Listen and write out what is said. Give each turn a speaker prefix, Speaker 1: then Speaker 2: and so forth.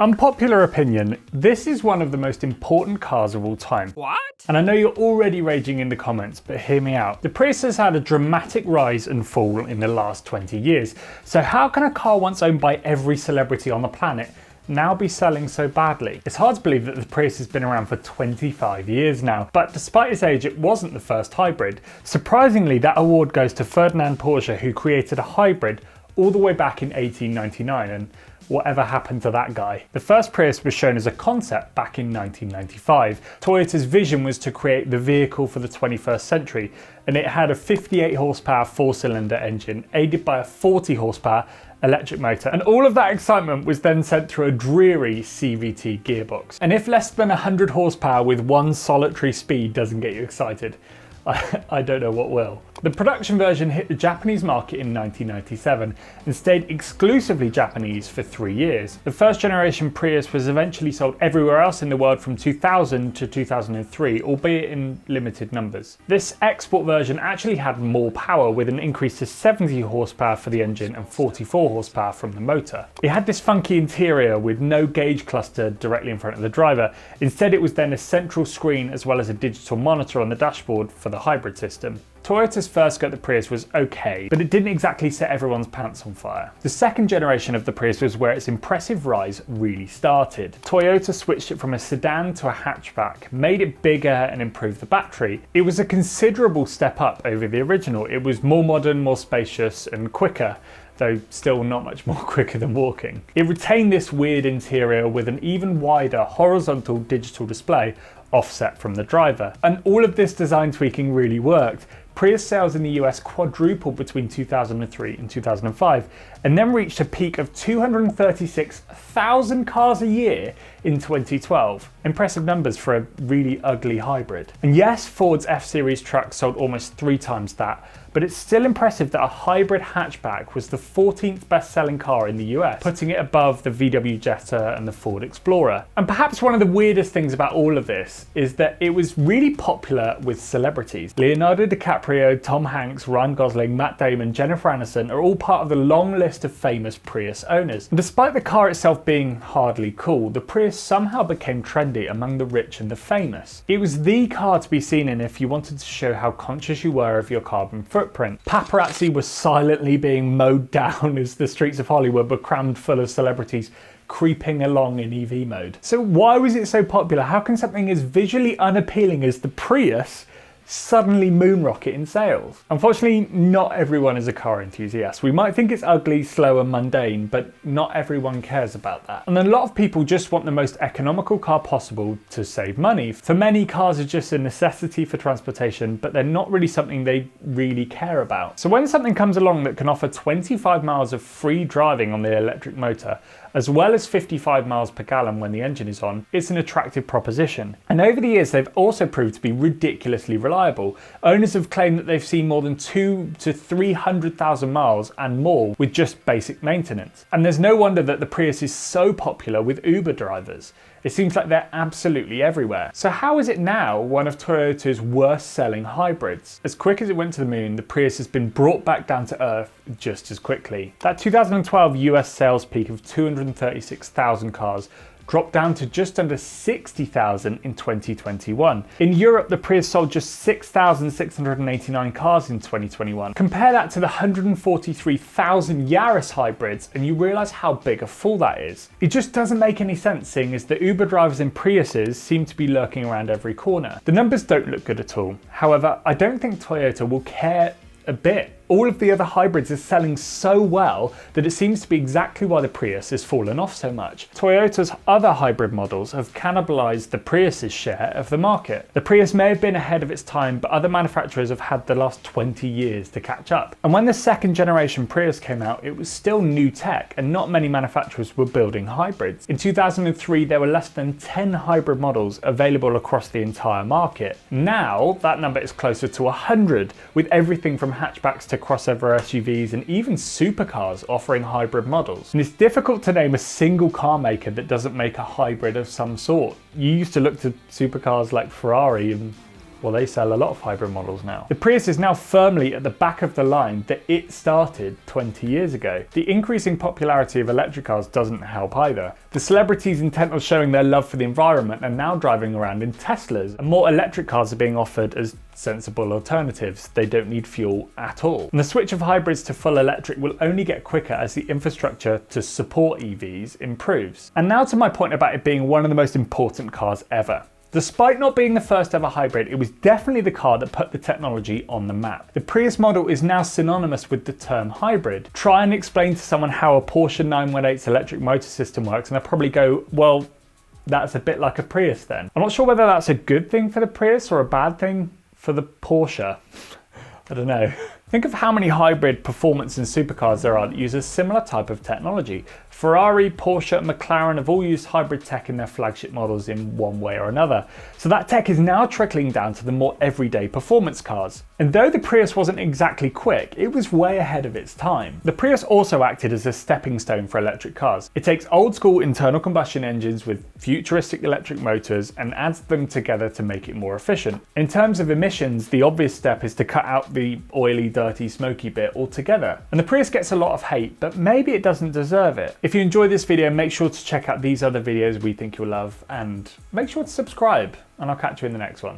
Speaker 1: Unpopular opinion, this is one of the most important cars of all time.
Speaker 2: What?
Speaker 1: And I know you're already raging in the comments, but hear me out. The Prius has had a dramatic rise and fall in the last 20 years. So how can a car once owned by every celebrity on the planet now be selling so badly? It's hard to believe that the Prius has been around for 25 years now, but despite its age, it wasn't the first hybrid. Surprisingly, that award goes to Ferdinand Porsche, who created a hybrid all the way back in 1899, and whatever happened to that guy? The first Prius was shown as a concept back in 1995. Toyota's vision was to create the vehicle for the 21st century, and it had a 58 horsepower four-cylinder engine aided by a 40 horsepower electric motor, and all of that excitement was then sent through a dreary CVT gearbox. And if less than 100 horsepower with one solitary speed doesn't get you excited, I don't know what will. The production version hit the Japanese market in 1997 and stayed exclusively Japanese for 3 years. The first generation Prius was eventually sold everywhere else in the world from 2000 to 2003, albeit in limited numbers. This export version actually had more power, with an increase to 70 horsepower for the engine and 44 horsepower from the motor. It had this funky interior with no gauge cluster directly in front of the driver. Instead, it was then a central screen as well as a digital monitor on the dashboard for the hybrid system. Toyota's first go at the Prius was okay, but it didn't exactly set everyone's pants on fire. The second generation of the Prius was where its impressive rise really started. Toyota switched it from a sedan to a hatchback, made it bigger and improved the battery. It was a considerable step up over the original. It was more modern, more spacious and quicker, though still not much more quicker than walking. It retained this weird interior with an even wider horizontal digital display offset from the driver. And all of this design tweaking really worked. Prius sales in the US quadrupled between 2003 and 2005, and then reached a peak of 236,000 cars a year in 2012. Impressive numbers for a really ugly hybrid. And yes, Ford's F-Series truck sold almost 3 times that, but it's still impressive that a hybrid hatchback was the 14th best-selling car in the US, putting it above the VW Jetta and the Ford Explorer. And perhaps one of the weirdest things about all of this is that it was really popular with celebrities. Leonardo DiCaprio, Tom Hanks, Ryan Gosling, Matt Damon, Jennifer Aniston are all part of the long list of famous Prius owners. And despite the car itself being hardly cool, the Prius somehow became trendy among the rich and the famous. It was the car to be seen in if you wanted to show how conscious you were of your carbon footprint. Paparazzi was silently being mowed down as the streets of Hollywood were crammed full of celebrities creeping along in EV mode. So why was it so popular? How can something as visually unappealing as the Prius suddenly moonrocket in sales? Unfortunately, not everyone is a car enthusiast. We might think it's ugly, slow and mundane, but not everyone cares about that. And a lot of people just want the most economical car possible to save money. For many, cars are just a necessity for transportation, but they're not really something they really care about. So when something comes along that can offer 25 miles of free driving on the electric motor, as well as 55 miles per gallon when the engine is on, it's an attractive proposition. And over the years, they've also proved to be ridiculously reliable. Owners have claimed that they've seen more than 200,000 to 300,000 miles and more with just basic maintenance. And there's no wonder that the Prius is so popular with Uber drivers. It seems like they're absolutely everywhere. So how is it now one of Toyota's worst selling hybrids? As quick as it went to the moon, the Prius has been brought back down to earth just as quickly. That 2012 US sales peak of 236,000 cars dropped down to just under 60,000 in 2021. In Europe, the Prius sold just 6,689 cars in 2021. Compare that to the 143,000 Yaris hybrids and you realise how big a fall that is. It just doesn't make any sense, seeing as the Uber drivers in Priuses seem to be lurking around every corner. The numbers don't look good at all. However, I don't think Toyota will care a bit. All of the other hybrids are selling so well that it seems to be exactly why the Prius has fallen off so much. Toyota's other hybrid models have cannibalized the Prius's share of the market. The Prius may have been ahead of its time, but other manufacturers have had the last 20 years to catch up. And when the second generation Prius came out, it was still new tech and not many manufacturers were building hybrids. In 2003, there were less than 10 hybrid models available across the entire market. Now, that number is closer to 100, with everything from hatchbacks to crossover SUVs and even supercars offering hybrid models. And it's difficult to name a single car maker that doesn't make a hybrid of some sort. You used to look to supercars like Ferrari and Well, they sell a lot of hybrid models now. The Prius is now firmly at the back of the line that it started 20 years ago. The increasing popularity of electric cars doesn't help either. The celebrities intent on showing their love for the environment are now driving around in Teslas, and more electric cars are being offered as sensible alternatives. They don't need fuel at all. And the switch of hybrids to full electric will only get quicker as the infrastructure to support EVs improves. And now to my point about it being one of the most important cars ever. Despite not being the first ever hybrid, it was definitely the car that put the technology on the map. The Prius model is now synonymous with the term hybrid. Try and explain to someone how a Porsche 918's electric motor system works and they'll probably go, well, that's a bit like a Prius then. I'm not sure whether that's a good thing for the Prius or a bad thing for the Porsche. I don't know. Think of how many hybrid performance and supercars there are that use a similar type of technology. Ferrari, Porsche, and McLaren have all used hybrid tech in their flagship models in one way or another. So that tech is now trickling down to the more everyday performance cars. And though the Prius wasn't exactly quick, it was way ahead of its time. The Prius also acted as a stepping stone for electric cars. It takes old school internal combustion engines with futuristic electric motors and adds them together to make it more efficient. In terms of emissions, the obvious step is to cut out the oily, dirty, smoky bit altogether. And the Prius gets a lot of hate, but maybe it doesn't deserve it. If you enjoyed this video, make sure to check out these other videos we think you'll love, and make sure to subscribe, and I'll catch you in the next one.